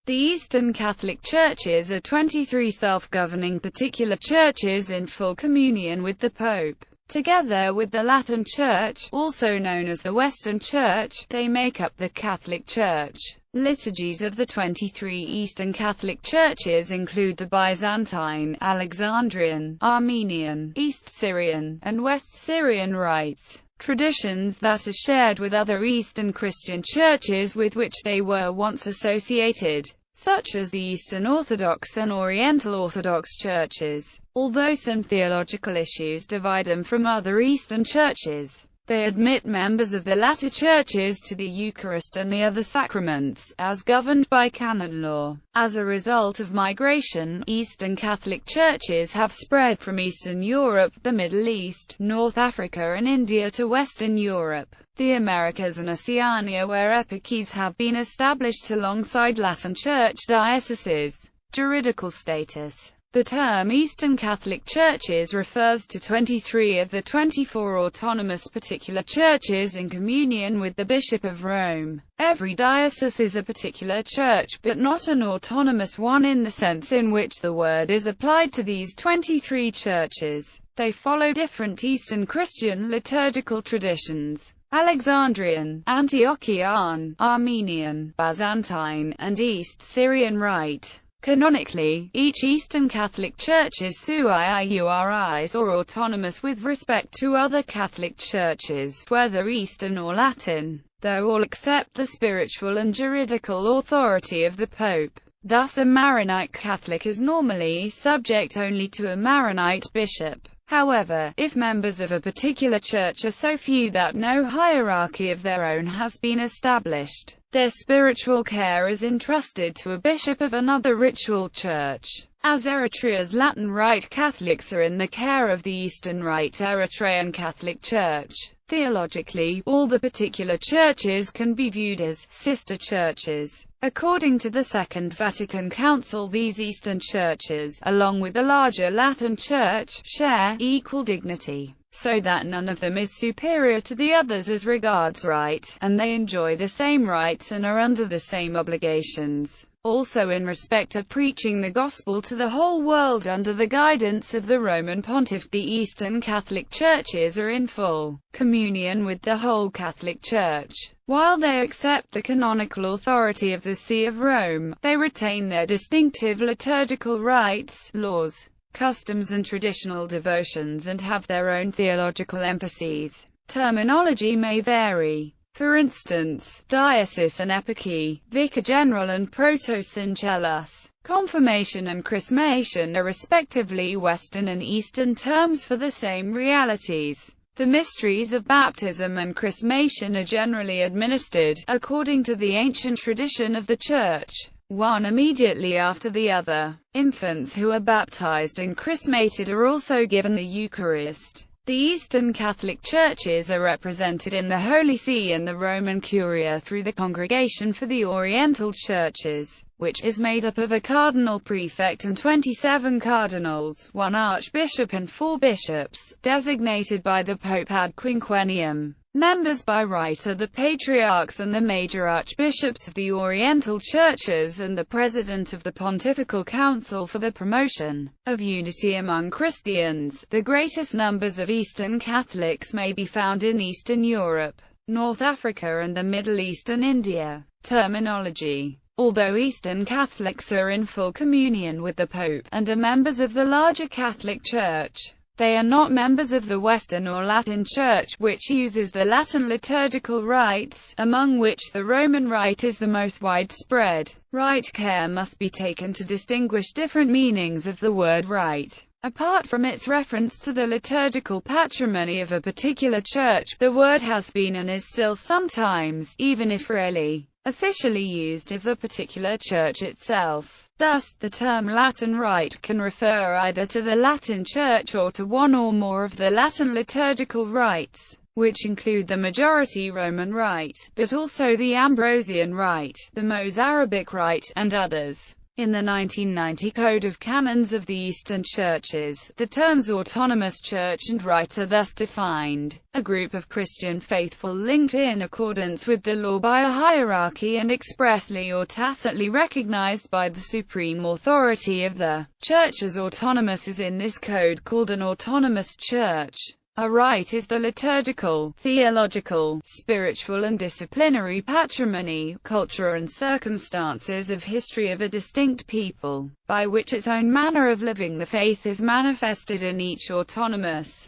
The Eastern Catholic Churches are 23 self-governing particular churches in full communion with the Pope. Together with the Latin Church, also known as the Western Church, they make up the Catholic Church. Liturgies of the 23 Eastern Catholic Churches include the Byzantine, Alexandrian, Armenian, East Syrian, and West Syrian rites. Traditions that are shared with other Eastern Christian churches with which they were once associated, such as the Eastern Orthodox and Oriental Orthodox churches. Although some theological issues divide them from other Eastern churches, they admit members of the latter churches to the Eucharist and the other sacraments, as governed by canon law. As a result of migration, Eastern Catholic churches have spread from Eastern Europe, the Middle East, North Africa and India to Western Europe, the Americas and Oceania, where eparchies have been established alongside Latin Church dioceses. Juridical status. The term Eastern Catholic Churches refers to 23 of the 24 autonomous particular churches in communion with the Bishop of Rome. Every diocese is a particular church, but not an autonomous one in the sense in which the word is applied to these 23 churches. They follow different Eastern Christian liturgical traditions: Alexandrian, Antiochian, Armenian, Byzantine, and East Syrian rite. Canonically, each Eastern Catholic Church is sui iuris or autonomous with respect to other Catholic churches, whether Eastern or Latin, though all accept the spiritual and juridical authority of the Pope. Thus a Maronite Catholic is normally subject only to a Maronite bishop. However, if members of a particular church are so few that no hierarchy of their own has been established, their spiritual care is entrusted to a bishop of another ritual church. As Eritrea's Latin Rite Catholics are in the care of the Eastern Rite Eritrean Catholic Church. Theologically, all the particular churches can be viewed as sister churches. According to the Second Vatican Council, these Eastern churches, along with the larger Latin Church, share equal dignity, so that none of them is superior to the others as regards right, and they enjoy the same rights and are under the same obligations. Also in respect of preaching the gospel to the whole world under the guidance of the Roman Pontiff, the Eastern Catholic Churches are in full communion with the whole Catholic Church. While they accept the canonical authority of the See of Rome, they retain their distinctive liturgical rites, laws, customs and traditional devotions and have their own theological emphases. Terminology may vary. For instance, diocese and eparchy, vicar general and protosyncellus, confirmation and chrismation are respectively Western and Eastern terms for the same realities. The mysteries of baptism and chrismation are generally administered, according to the ancient tradition of the Church, one immediately after the other. Infants who are baptized and chrismated are also given the Eucharist. The Eastern Catholic Churches are represented in the Holy See and the Roman Curia through the Congregation for the Oriental Churches, which is made up of a cardinal prefect and 27 cardinals, 1 archbishop and 4 bishops, designated by the Pope ad quinquennium. Members by right are the patriarchs and the major archbishops of the Oriental Churches and the president of the Pontifical Council for the promotion of unity among Christians. The greatest numbers of Eastern Catholics may be found in Eastern Europe, North Africa and the Middle East and India. Terminology. Although Eastern Catholics are in full communion with the Pope, and are members of the larger Catholic Church, they are not members of the Western or Latin Church, which uses the Latin liturgical rites, among which the Roman Rite is the most widespread. Right care must be taken to distinguish different meanings of the word rite. Apart from its reference to the liturgical patrimony of a particular church, the word has been and is still sometimes, even if rarely, officially used of the particular church itself. Thus, the term Latin Rite can refer either to the Latin Church or to one or more of the Latin liturgical rites, which include the majority Roman Rite, but also the Ambrosian Rite, the Mozarabic Rite, and others. In the 1990 Code of Canons of the Eastern Churches, the terms autonomous church and rite are thus defined: a group of Christian faithful linked in accordance with the law by a hierarchy and expressly or tacitly recognized by the supreme authority of the church as autonomous is in this code called an autonomous church. A rite is the liturgical, theological, spiritual and disciplinary patrimony, culture and circumstances of history of a distinct people, by which its own manner of living the faith is manifested in each autonomous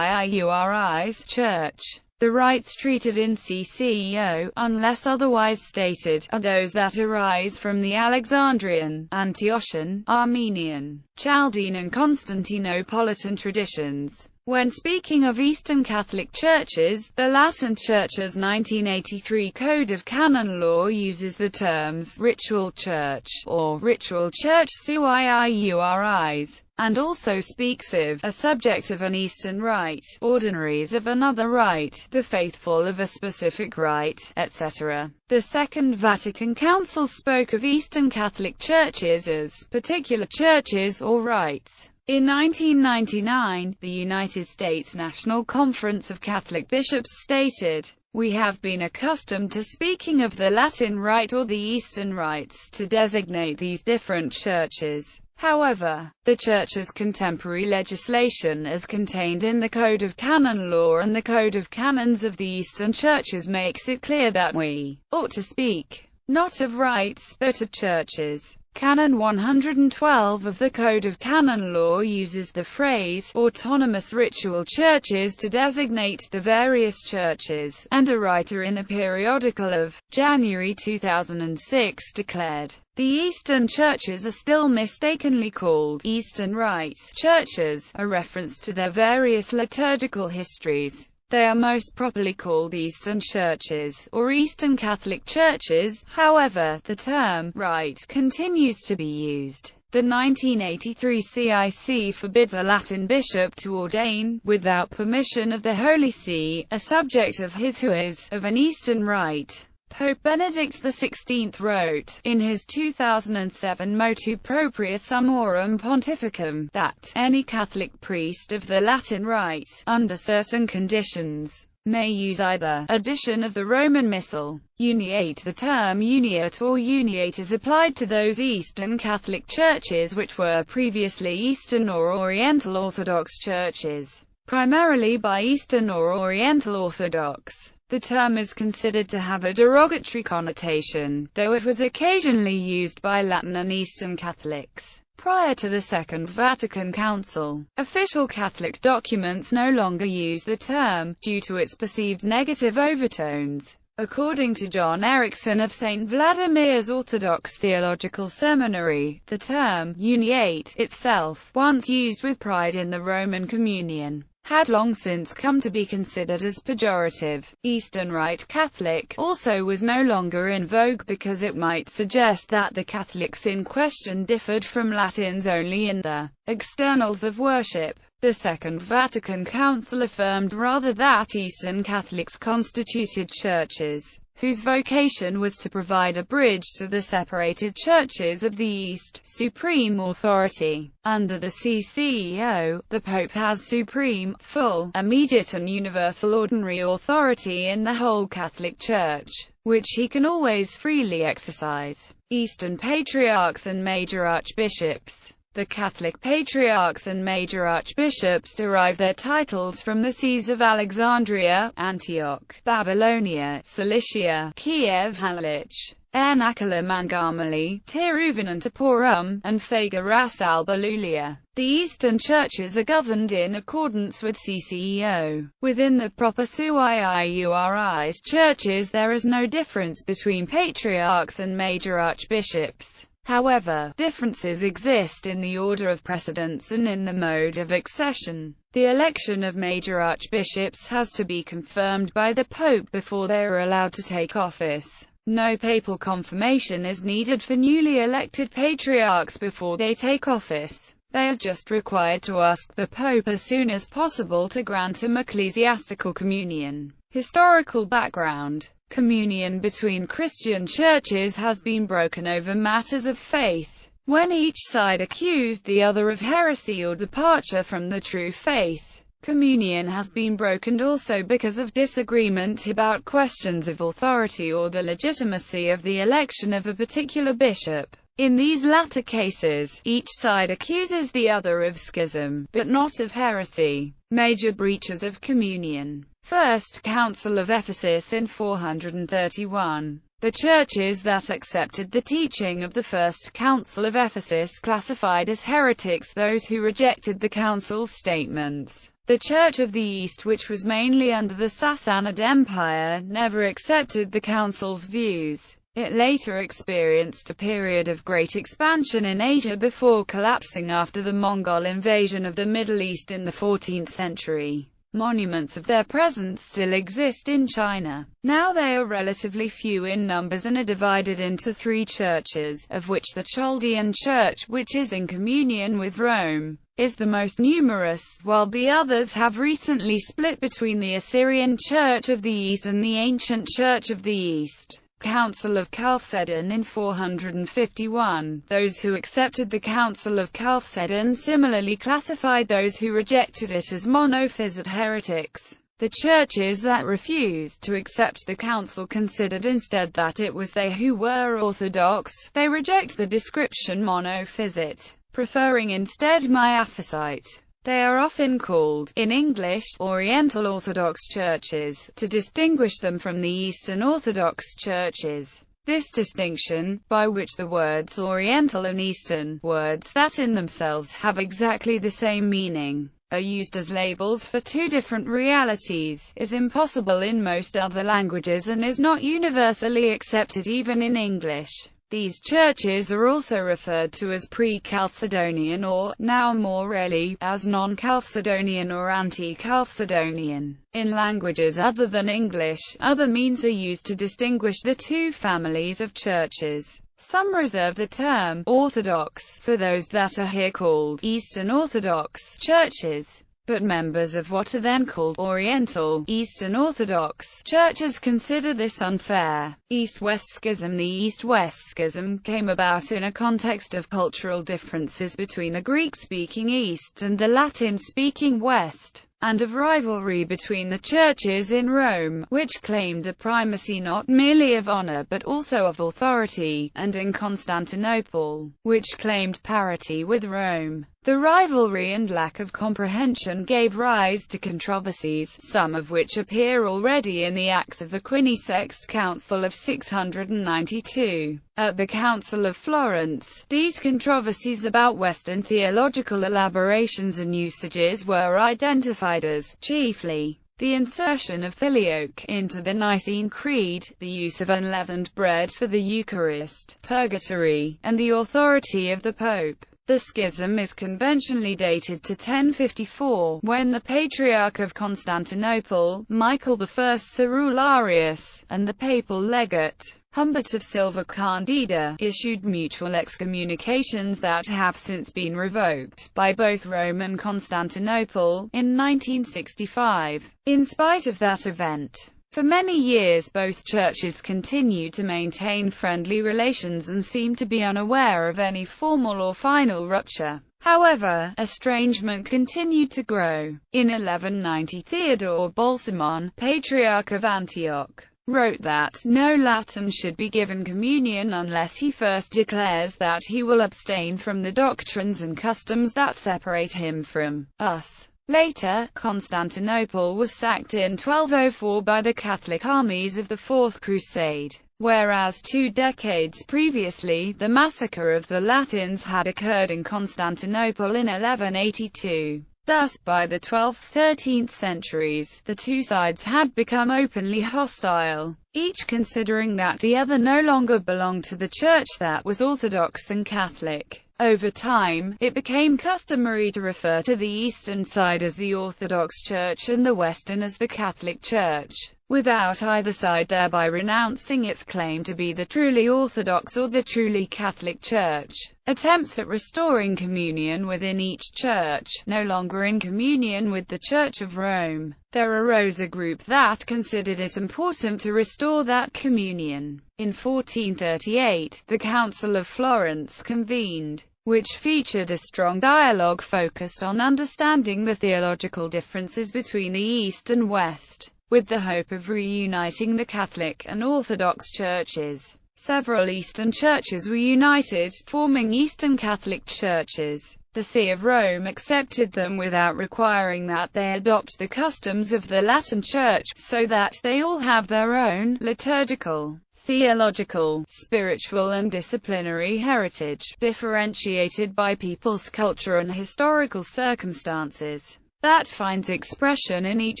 church. The rites treated in CCEO, unless otherwise stated, are those that arise from the Alexandrian, Antiochian, Armenian, Chaldean and Constantinopolitan traditions. When speaking of Eastern Catholic churches, the Latin Church's 1983 Code of Canon Law uses the terms ritual church or ritual church suiiuris, and also speaks of a subject of an Eastern rite, ordinaries of another rite, the faithful of a specific rite, etc. The Second Vatican Council spoke of Eastern Catholic churches as particular churches or rites. In 1999, the United States National Conference of Catholic Bishops stated, "We have been accustomed to speaking of the Latin Rite or the Eastern Rites to designate these different churches. However, the Church's contemporary legislation as contained in the Code of Canon Law and the Code of Canons of the Eastern Churches makes it clear that we ought to speak, not of rites, but of churches." Canon 112 of the Code of Canon Law uses the phrase autonomous ritual churches to designate the various churches, and a writer in a periodical of January 2006 declared, "The Eastern churches are still mistakenly called Eastern Rite churches, a reference to their various liturgical histories. They are most properly called Eastern churches, or Eastern Catholic churches." However, the term rite continues to be used. The 1983 CIC forbids a Latin bishop to ordain, without permission of the Holy See, a subject of his who is of an Eastern rite. Pope Benedict XVI wrote, in his 2007 Motu Propria Summorum Pontificum, that any Catholic priest of the Latin Rite, under certain conditions, may use either addition of the Roman Missal, uniate. The term uniate or uniate is applied to those Eastern Catholic churches which were previously Eastern or Oriental Orthodox churches, primarily by Eastern or Oriental Orthodox. The term is considered to have a derogatory connotation, though it was occasionally used by Latin and Eastern Catholics. Prior to the Second Vatican Council, official Catholic documents no longer use the term, due to its perceived negative overtones. According to John Erickson of St. Vladimir's Orthodox Theological Seminary, the term uniate itself, once used with pride in the Roman Communion, had long since come to be considered as pejorative. Eastern Rite Catholic also was no longer in vogue because it might suggest that the Catholics in question differed from Latins only in the externals of worship. The Second Vatican Council affirmed rather that Eastern Catholics constituted churches whose vocation was to provide a bridge to the separated churches of the East, supreme authority. Under the CCEO, the Pope has supreme, full, immediate and universal ordinary authority in the whole Catholic Church, which he can always freely exercise. Eastern Patriarchs and Major Archbishops. The Catholic Patriarchs and Major Archbishops derive their titles from the sees of Alexandria, Antioch, Babylonia, Cilicia, Kiev, Halich, Ernakulam and Gamali, Tiruvananthapuram, and Fagurasal-Balulia. The Eastern churches are governed in accordance with CCEO. Within the proper suiiuris churches there is no difference between patriarchs and major archbishops. However, differences exist in the order of precedence and in the mode of accession. The election of major archbishops has to be confirmed by the Pope before they are allowed to take office. No papal confirmation is needed for newly elected patriarchs before they take office. They are just required to ask the Pope as soon as possible to grant him ecclesiastical communion. Historical background. Communion between Christian churches has been broken over matters of faith. when each side accused the other of heresy or departure from the true faith. Communion has been broken also because of disagreement about questions of authority or the legitimacy of the election of a particular bishop. In these latter cases, each side accuses the other of schism, but not of heresy. Major breaches of communion. First Council of Ephesus in 431. The churches that accepted the teaching of the First Council of Ephesus classified as heretics those who rejected the council's statements. The Church of the East, which was mainly under the Sassanid Empire, never accepted the council's views. It later experienced a period of great expansion in Asia before collapsing after the Mongol invasion of the Middle East in the 14th century. Monuments of their presence still exist in China. Now they are relatively few in numbers and are divided into three churches, of which the Chaldean Church, which is in communion with Rome, is the most numerous, while the others have recently split between the Assyrian Church of the East and the Ancient Church of the East. Council of Chalcedon in 451. Those who accepted the Council of Chalcedon similarly classified those who rejected it as monophysite heretics. The churches that refused to accept the council considered instead that it was they who were orthodox. They reject the description monophysite, preferring instead miaphysite. They are often called, in English, Oriental Orthodox churches, to distinguish them from the Eastern Orthodox churches. This distinction, by which the words Oriental and Eastern, words that in themselves have exactly the same meaning, are used as labels for two different realities, is impossible in most other languages and is not universally accepted even in English. These churches are also referred to as pre-Chalcedonian or, now more rarely, as non-Chalcedonian or anti-Chalcedonian. In languages other than English, other means are used to distinguish the two families of churches. Some reserve the term Orthodox for those that are here called Eastern Orthodox churches. But members of what are then called Oriental, Eastern Orthodox churches consider this unfair. East-West Schism. The East-West Schism came about in a context of cultural differences between the Greek-speaking East and the Latin-speaking West, and of rivalry between the churches in Rome, which claimed a primacy not merely of honor but also of authority, and in Constantinople, which claimed parity with Rome. The rivalry and lack of comprehension gave rise to controversies, some of which appear already in the Acts of the Quinisext Council of 692. At the Council of Florence, these controversies about Western theological elaborations and usages were identified as, chiefly, the insertion of filioque into the Nicene Creed, the use of unleavened bread for the Eucharist, purgatory, and the authority of the Pope. The schism is conventionally dated to 1054, when the Patriarch of Constantinople, Michael I Cerularius, and the papal legate, Humbert of Silva Candida, issued mutual excommunications that have since been revoked by both Rome and Constantinople, in 1965. In spite of that event, for many years both churches continued to maintain friendly relations and seemed to be unaware of any formal or final rupture. However, estrangement continued to grow. In 1190 Theodore Balsamon, Patriarch of Antioch, wrote that no Latin should be given communion unless he first declares that he will abstain from the doctrines and customs that separate him from us. Later, Constantinople was sacked in 1204 by the Catholic armies of the Fourth Crusade, whereas 2 decades previously, the massacre of the Latins had occurred in Constantinople in 1182. Thus, by the 12th–13th centuries, the two sides had become openly hostile, each considering that the other no longer belonged to the church that was Orthodox and Catholic. Over time, it became customary to refer to the eastern side as the Orthodox Church and the western as the Catholic Church. without either side thereby renouncing its claim to be the truly Orthodox or the truly Catholic Church. Attempts at restoring communion within each church, no longer in communion with the Church of Rome, there arose a group that considered it important to restore that communion. In 1438, the Council of Florence convened, which featured a strong dialogue focused on understanding the theological differences between the East and West, with the hope of reuniting the Catholic and Orthodox churches. Several Eastern churches were united, forming Eastern Catholic churches. The See of Rome accepted them without requiring that they adopt the customs of the Latin Church, so that they all have their own liturgical, theological, spiritual and disciplinary heritage, differentiated by people's culture and historical circumstances, that finds expression in each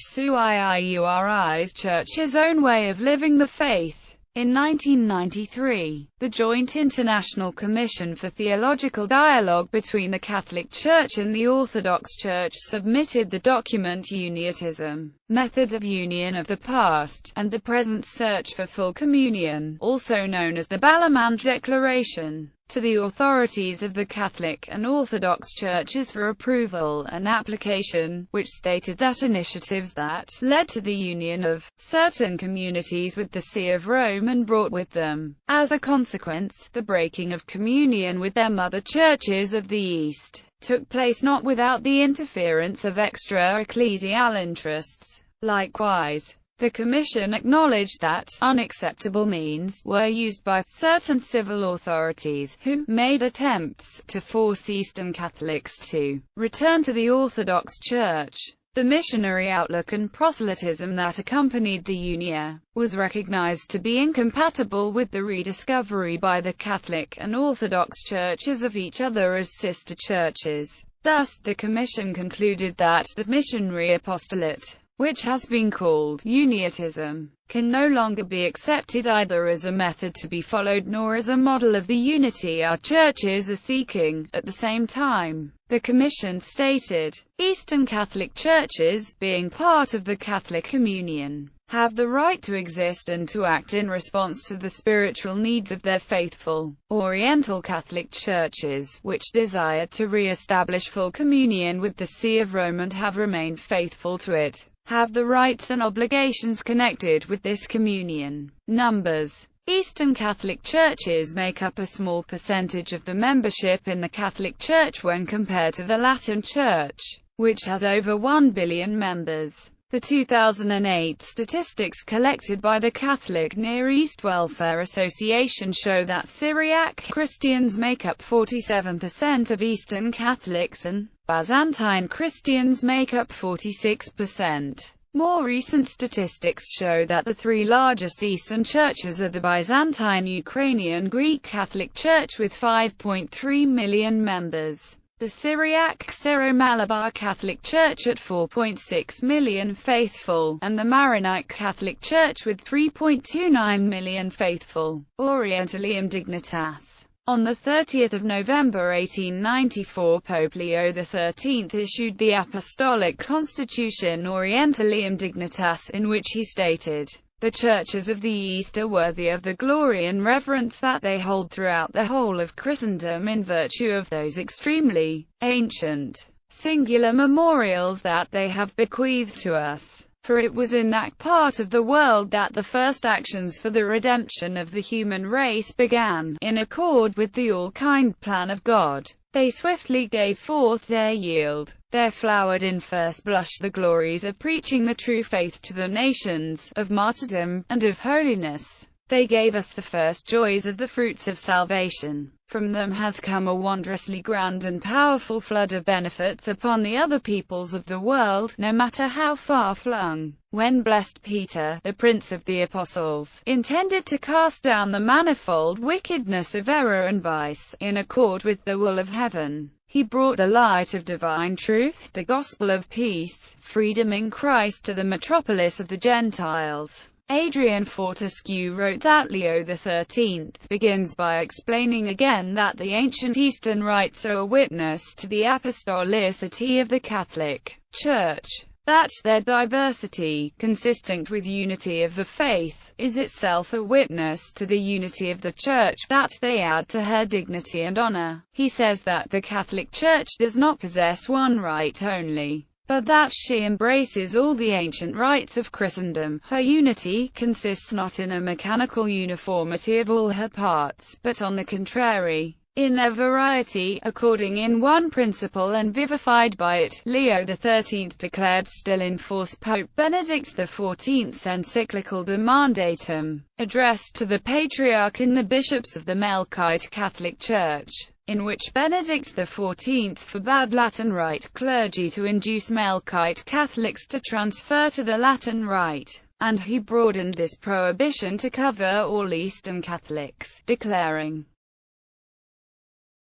SUIIURI's church's own way of living the faith. In 1993, the Joint International Commission for Theological Dialogue between the Catholic Church and the Orthodox Church submitted the document Uniatism, Method of Union of the Past and the Present Search for Full Communion, also known as the Ballamand Declaration, to the authorities of the Catholic and Orthodox churches for approval and application, which stated that initiatives that led to the union of certain communities with the See of Rome and brought with them, as a consequence, the breaking of communion with their mother churches of the East, took place not without the interference of extra-ecclesial interests. Likewise, the Commission acknowledged that unacceptable means were used by certain civil authorities, who made attempts to force Eastern Catholics to return to the Orthodox Church. The missionary outlook and proselytism that accompanied the Unia was recognized to be incompatible with the rediscovery by the Catholic and Orthodox churches of each other as sister churches. Thus, the Commission concluded that the missionary apostolate, which has been called Uniatism, can no longer be accepted either as a method to be followed nor as a model of the unity our churches are seeking. At the same time, the Commission stated, Eastern Catholic churches, being part of the Catholic communion, have the right to exist and to act in response to the spiritual needs of their faithful Oriental Catholic churches, which desire to re-establish full communion with the See of Rome and have remained faithful to it, have the rights and obligations connected with this communion. Numbers. Eastern Catholic churches make up a small percentage of the membership in the Catholic Church when compared to the Latin Church, which has over 1 billion members. The 2008 statistics collected by the Catholic Near East Welfare Association show that Syriac Christians make up 47% of Eastern Catholics and Byzantine Christians make up 46%. More recent statistics show that the three largest Eastern churches are the Byzantine Ukrainian Greek Catholic Church with 5.3 million members, the Syriac Syro-Malabar Catholic Church at 4.6 million faithful, and the Maronite Catholic Church with 3.29 million faithful. Orientalium Dignitas. On 30 November 1894, Pope Leo XIII issued the Apostolic Constitution Orientalium Dignitas, in which he stated, "The churches of the East are worthy of the glory and reverence that they hold throughout the whole of Christendom in virtue of those extremely ancient, singular memorials that they have bequeathed to us. For it was in that part of the world that the first actions for the redemption of the human race began, in accord with the all-kind plan of God. They swiftly gave forth their yield. There flowered in first blush the glories of preaching the true faith to the nations, of martyrdom, and of holiness. They gave us the first joys of the fruits of salvation. From them has come a wondrously grand and powerful flood of benefits upon the other peoples of the world, no matter how far-flung. When blessed Peter, the prince of the apostles, intended to cast down the manifold wickedness of error and vice, in accord with the will of heaven, he brought the light of divine truth, the gospel of peace, freedom in Christ to the metropolis of the Gentiles." Adrian Fortescue wrote that Leo XIII begins by explaining again that the ancient Eastern rites are a witness to the apostolicity of the Catholic Church. that their diversity, consistent with unity of the faith, is itself a witness to the unity of the Church, that they add to her dignity and honor. He says that the Catholic Church does not possess one rite only, but that she embraces all the ancient rites of Christendom. Her unity consists not in a mechanical uniformity of all her parts, but on the contrary, in their variety, according in one principle and vivified by it. Leo XIII declared, still in force, Pope Benedict XIV's encyclical De Mandatum, addressed to the Patriarch and the bishops of the Melkite Catholic Church, in which Benedict XIV forbade Latin Rite clergy to induce Melkite Catholics to transfer to the Latin Rite, and he broadened this prohibition to cover all Eastern Catholics, declaring,